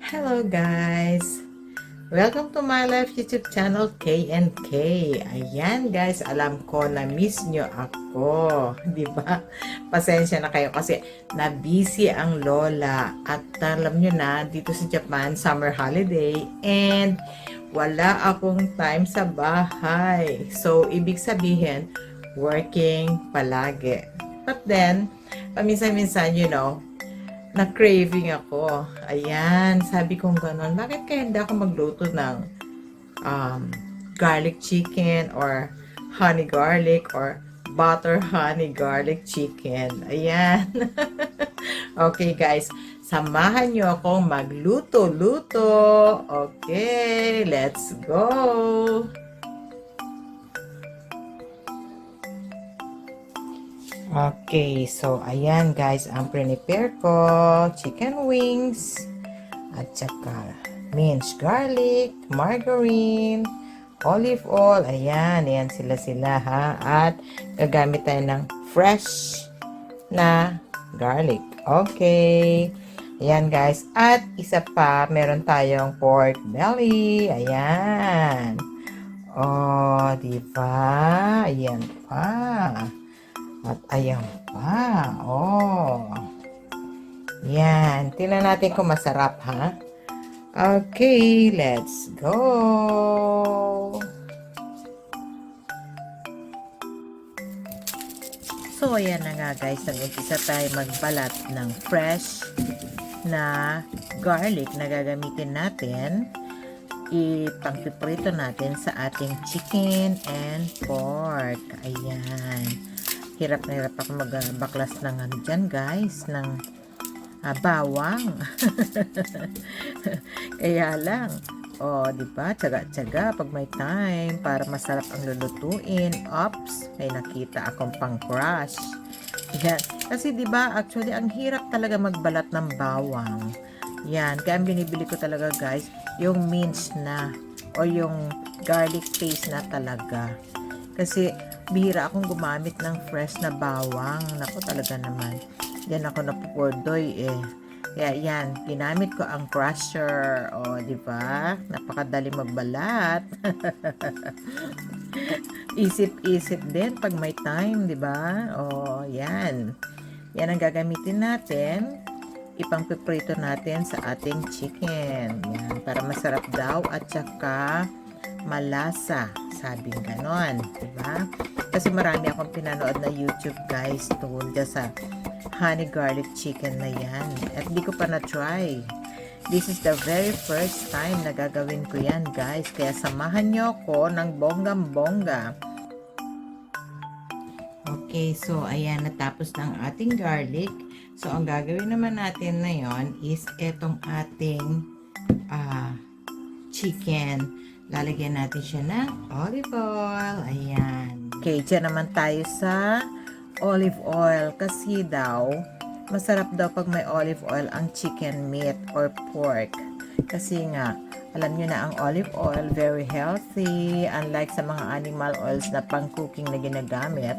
Hello guys! Welcome to my life YouTube channel, K&K. Ayan guys, alam ko na miss nyo ako. Di ba? Pasensya na kayo kasi na-busy ang lola. At alam nyo na, dito sa Japan, summer holiday. And wala akong time sa bahay. So, ibig sabihin, working palagi. But then, paminsan-minsan, na-craving ako. Ayan, sabi kong ganon. Bakit kaya hindi ako magluto ng garlic chicken or honey garlic or butter honey garlic chicken. Ayan. Okay guys, samahan nyo akong magluto-luto. Okay, let's go! Okay, so ayan guys, ang prepare ko, chicken wings, at saka minced garlic, margarine, olive oil, ayan sila ha, at gagamit tayo ng fresh na garlic. Okay, ayan guys, at isa pa, meron tayong pork belly, ayan. Oh, diba? Ayan pa. At ayan pa. Oh. Yan. Tingnan natin kung masarap, ha? Okay, let's go. So, ayan na nga guys. Nag-umpisa tayo magbalat ng fresh na garlic na gagamitin natin. Ipang-piprito natin sa ating chicken and pork. Ayan. Hirap na hirap ako magbaklas ng dyan guys, ng bawang. Kaya lang, diba, tsaga-tsaga pag may time para masarap ang lulutuin. Oops, may nakita akong pang crush. Yan. Kasi diba, actually, ang hirap talaga magbalat ng bawang. Yan, kaya ang binibili ko talaga guys, yung minced na, o yung garlic paste na talaga. Kasi, bihira akong gumamit ng fresh na bawang. Naku, talaga naman. Yan ako napupurdoy eh. Kaya yan, ginamit ko ang crusher. O, di ba? Napakadali magbalat. Isip-isip din pag may time, di ba? O, yan. Yan ang gagamitin natin. Ipang-piprito natin sa ating chicken. Yan, para masarap daw at saka malasa. Sabing ganon, diba? Kasi marami akong pinanood na YouTube guys tungkol dyan sa honey garlic chicken na yan. At di ko pa na-try. This is the very first time na gagawin ko yan guys. Kaya samahan nyo ko ng bonggam-bongga. Okay, so ayan, natapos na ang ating garlic. So ang gagawin naman natin na yon is etong ating chicken. Lalagyan natin siya ng olive oil. Ayan. Okay, dyan naman tayo sa olive oil. Kasi daw, masarap daw pag may olive oil ang chicken meat or pork. Kasi nga, alam nyo na ang olive oil, very healthy. Unlike sa mga animal oils na pang-cooking na ginagamit.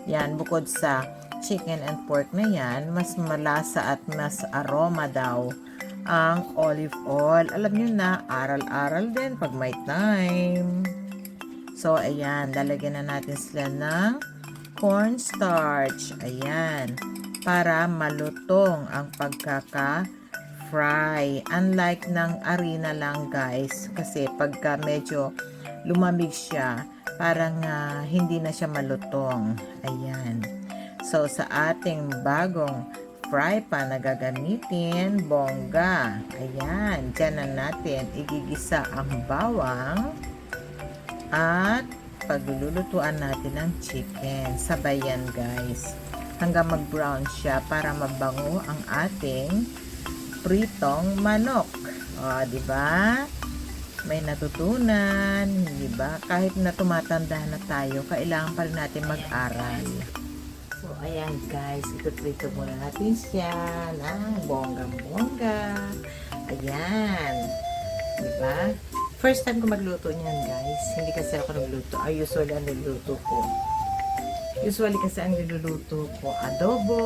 Yan, bukod sa chicken and pork na yan, mas malasa at mas aroma daw ang olive oil. Alam nyo na, aral-aral din pag may time. So, ayan, lalagyan na natin sila ng cornstarch. Ayan, para malutong ang pagkaka-fry. Unlike ng harina lang, guys. Kasi pagka medyo lumamig siya, parang hindi na siya malutong. Ayan. So, sa ating bagong fry pan na gagamitin, bongga. Ayan, dyan na natin igigisa ang bawang at paglulutuan natin ng chicken. Sabay yan guys. Hanggang mag-brown siya para mabango ang ating pritong manok. O, diba? May natutunan, diba? Kahit na tumatanda na tayo, kailangan pa rin natin mag-aral. So, ayan guys, itutrito muna natin siya ng bonggang-bongga. Ayan. Diba? First time ko magluto niyan guys. Hindi kasi ako nagluto. Usually ang niluluto ko. Kasi ang niluluto ko, adobo,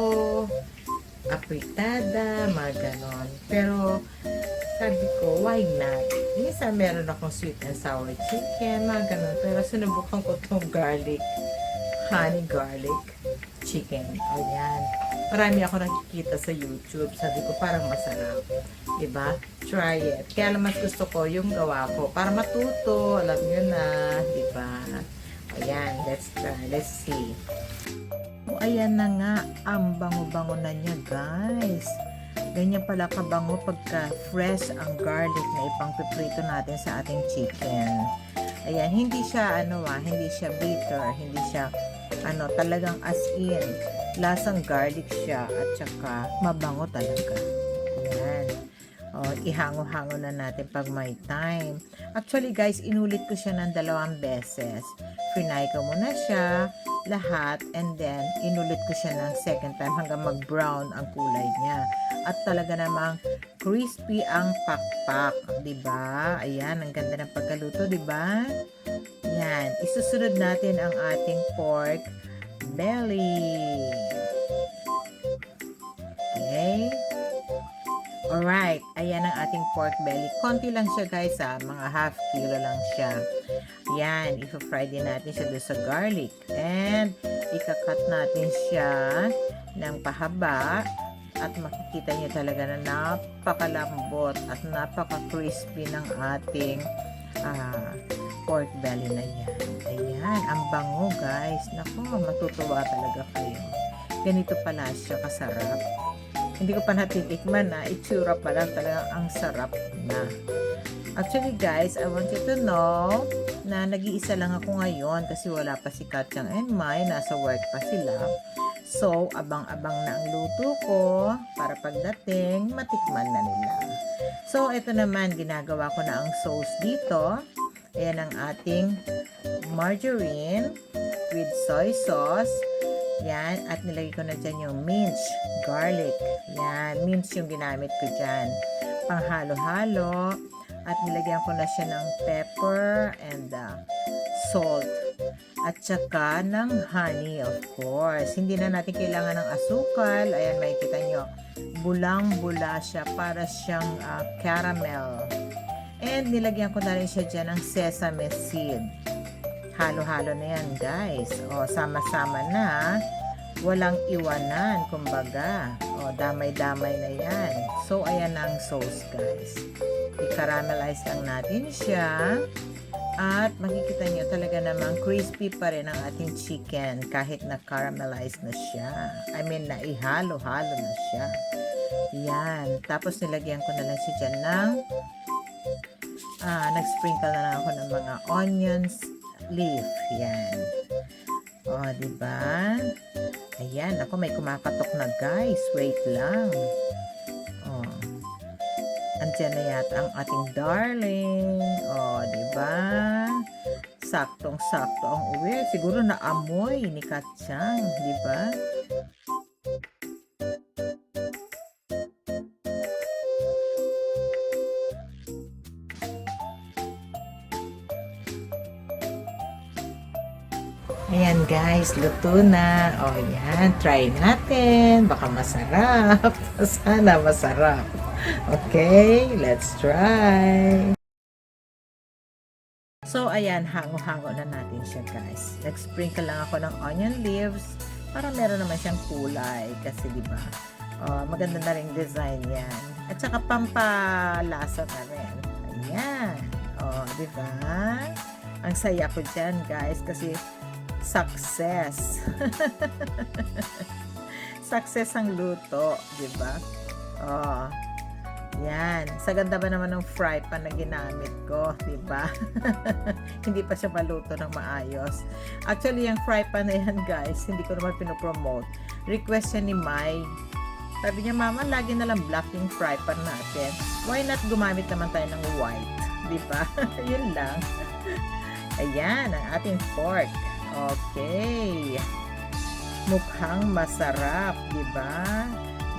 apritada, mga ganon. Pero, sabi ko, why not? Minsan meron akong sweet and sour chicken, mga ganun. Pero sinubukan ko itong honey garlic chicken. O yan. Marami ako nakikita sa YouTube. Sabi ko, parang masarap. Diba? Try it. Kaya lang mas gusto ko yung gawa ko. Para matuto. Alam nyo na. Diba? Ayan. Let's try. Let's see. O, ayan na nga. Ang bango-bango na niya, guys. Ganyan pala kabango pagka fresh ang garlic na ipangpiprito natin sa ating chicken. Ayan, hindi siya hindi siya bitter, hindi siya talagang as in, lasang garlic siya at saka mabango talaga. Ayan. O, ihango-hango na natin pag may time. Actually guys, inulit ko siya ng 2 beses. Frinay ko muna siya lahat and then inulit ko siya ng second time hanggang mag-brown ang kulay niya. At talaga namang crispy ang pakpak, 'di ba? Ayan, ang ganda ng pagkaluto, 'di ba? Yan, isusunod natin ang ating pork belly. Okay? Alright, ayan ang ating pork belly. Konti lang siya guys mga half kilo lang siya. Yan, i-fry din natin siya doon sa garlic. And, ikakat natin siya ng pahaba. At makikita niyo talaga na napakalambot at napaka-crispy ng ating pork belly na yan. Ayan, ang bango guys. Naku, matutuwa talaga kayo. Ganito pala siya kasarap. Hindi ko pa natitikman itsura pa lang talaga ang sarap na. Actually guys, I want you to know na nag-iisa lang ako ngayon kasi wala pa si Katyang and Mai, nasa work pa sila. So, abang-abang na ang luto ko para pagdating, matikman na nila. So, ito naman, ginagawa ko na ang sauce dito. Ayan ang ating margarine with soy sauce. Yan, at nilagay ko na dyan yung minced garlic. Yan, minced yung ginamit ko dyan. Panghalo-halo. At nilagyan ko na siya ng pepper and salt. At saka ng honey, of course. Hindi na natin kailangan ng asukal. Ayan, makikita nyo. Bulang-bula siya para siyang caramel. And nilagyan ko na rin siya dyan ng sesame seed. Halo-halo na yan, guys. O, sama-sama na. Walang iwanan, kumbaga. O, damay-damay na yan. So, ayan ang sauce, guys. I-caramelize lang natin siya. At makikita nyo talaga namang crispy pa rin ang ating chicken kahit na-caramelize na siya. I mean, na ihalo-halo na siya. Yan. Tapos nilagyan ko na lang siya dyan ng nag-sprinkle na lang ako ng mga onions leaf. Yan. O, diba? Ayan. Ako, may kumakatok na guys. Wait lang. O. Andiyan na yata ang ating darling. O, diba? Saktong-sakto ang uwi. Siguro naamoy ni Katyang. Diba? Ayan guys, luto na. O yan, try natin. Baka masarap. Sana masarap. Okay, let's try. So, ayan, hango-hango na natin siya guys. Nag-sprinkle lang ako ng onion leaves para meron naman siyang kulay. Kasi diba, maganda na rin design yan. At saka pampalasa na rin. Ayan. O, diba? Ang saya ko dyan guys kasi success. Success ang luto, 'di ba? Oh. Yan. Sa ganda ba naman ng fry pan na ginamit ko, 'di ba? Hindi pa siya maluto ng maayos. Actually, yung fry pan na yan, guys, hindi ko naman pinopromote. Request niya ni Mai. Sabi niya, "Mama, lagi na lang black yung fry pan natin. Why not gumamit naman tayo ng white?" 'Di ba? Yun lang. Ayan, ang ating pork. Okay. Mukhang masarap, di ba?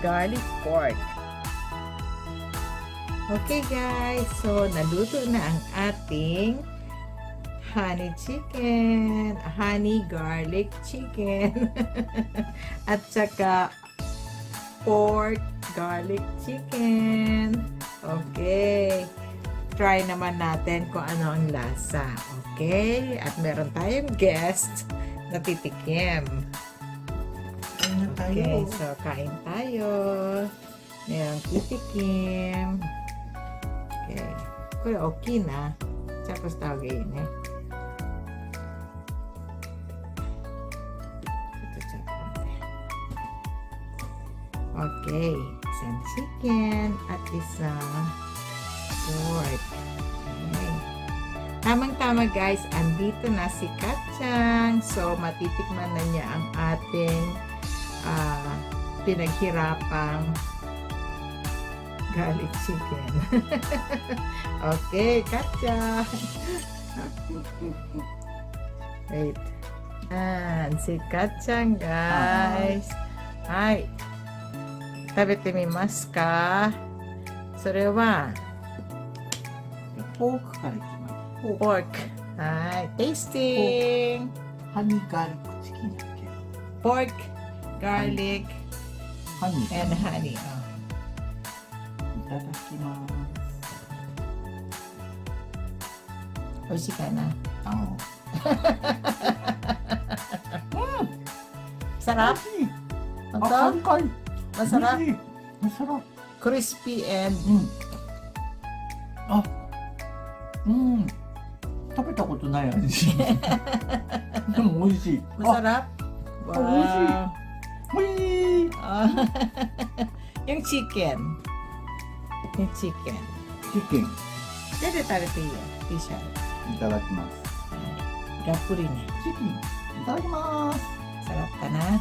Garlic pork. Okay, guys. So, naluto na ang ating honey chicken. Honey garlic chicken. At saka pork garlic chicken. O, Okay. Try naman natin kung ano ang lasa. Okay? At meron tayong guest na titikim. Kain na tayo. Okay, so kain tayo. Merong titikim. Okay. Kaya okay na. Tapos tawagin eh. Okay. Isang chicken at isang pork. Okay. Tamang-tama guys, andito na si Katchang. So, matitikman na niya ang ating pinaghirapang garlic chicken. Okay, Katchang. Wait. And si Katchang guys. Hi. 食べてみますか？それはポークからいきます。pork. はい、tasting. ハニーガーリックチキンだっけ？ Pork, garlic, ハニー。 and honey. いただきます。美味しいかな？Sarap? 美味しい。カ Ito? リカリ。 Masarap? 美味しい。masarap。 Crispy and 食べたことない味。でも美味しい。 masarap? Wow. 美味しい。 Ah. Yung chicken. Yung chicken. チキン。 Pwede tarito yun. Tisha. いただきます。 Gapuri niya. チキン。いただきます。 Sarap ka na?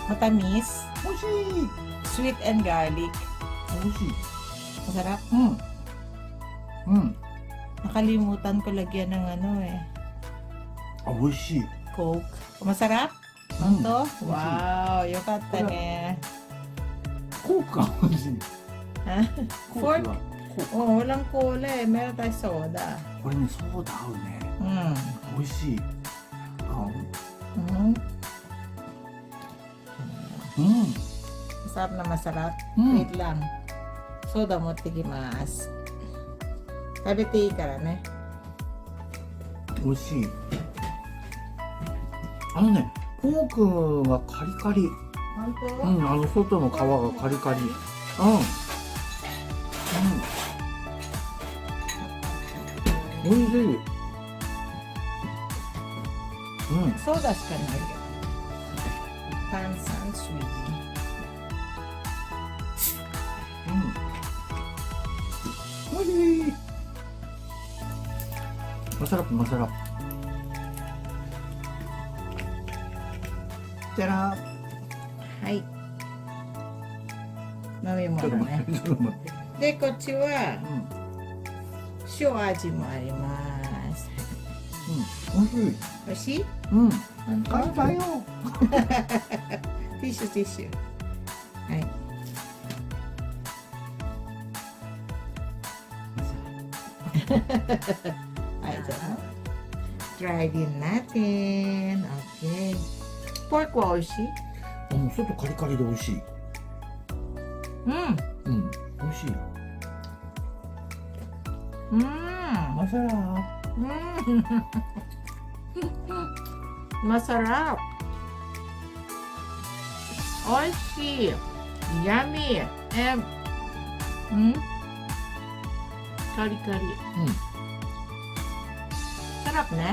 Matamis. 美味しい。 Sweet and garlic. 美味しい。 Masarap. うん。 Nakalimutan ko lagyan ng ano eh. あ、美味しい。 Coke. Masarap? うん。 Ito? Wow, yokatta ne. コークが美味しい。 Ha? コー Fork? クはコーク。 Oh, walang cola eh. Meron tayo soda. これね、ソーダ合うね。 Mm. 美味しい。Mm. うん。 Masarap na masarap. Mm. Wait lang. Soda mo tigimas. Tabiti ka na eh. 美味しい。ポークがカリカリ。 Honto? 外の皮がカリカリ。美味しい。Sodaしかないよ。炭酸水。美味しい。マサラップマサラップ。じゃら。はい。飲みちょっと物ね。待って、ちょっと待って。で、こっちは塩味もあります。美味しい。美味しい？うん。本当？簡単よ。ティッシュティッシュ。はい。Ay, dyan. Try din natin. Okay. Pork washi. 外カリカリで美味しい。美味しい。 マサラ。 Masarap. Oishi. Yummy. Kari-kari. Sarap ne?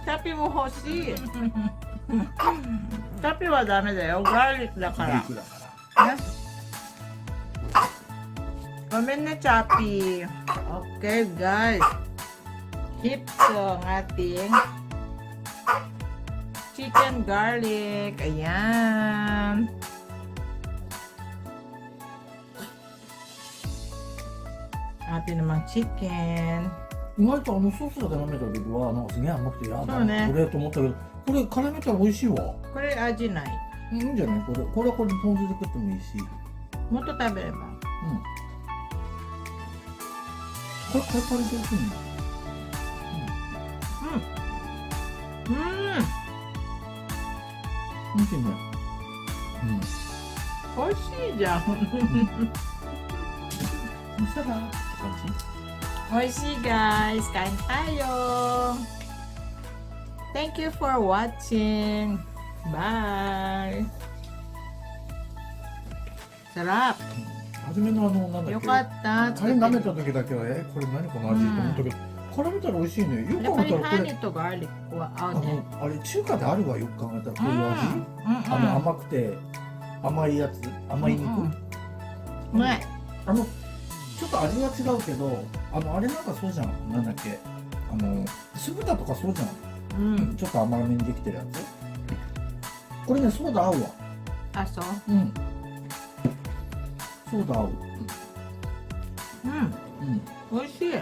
Tapi mo hoshi. Tapi wa dame da yo. Garlic da ガーリ kara. ックだから。 Yes. Komen na, Chappy. Okay, guys. Keep ang ating chicken garlic. Ayan. Atin namang chicken. 意外とソースだけ飲めた時はなんかすげえ甘くてやだそうねこれと思ったけど、これ絡めたら美味しいわ。これ味ない。いいんじゃない？これはこれでポン酢で食ってもいいし。もっと食べれば。これパリパリでいくんよ。見てみよう。美味しいじゃん。そしたらって感じ。美味しい guys. Kain tayo. Thank you for watching. Bye. Sarap. 初めのなんだっけ。よかった。カレー舐めた時だけはこれ何この味と思ったけど、絡めたら美味しいね。よくやっぱり考えたらこれハニーとガーリックは合うね。あれ中華であるわ、よく考えたらこういう味。甘くて甘いやつ、甘い肉。うまい。ちょっと味が違うけど、あれなんかそうじゃん。なんだっけ。酢豚とかそうじゃん。ちょっと甘めにできてるやつ。これね、ソーダ合うわ。あ、そう。ソーダ合う。美味しい。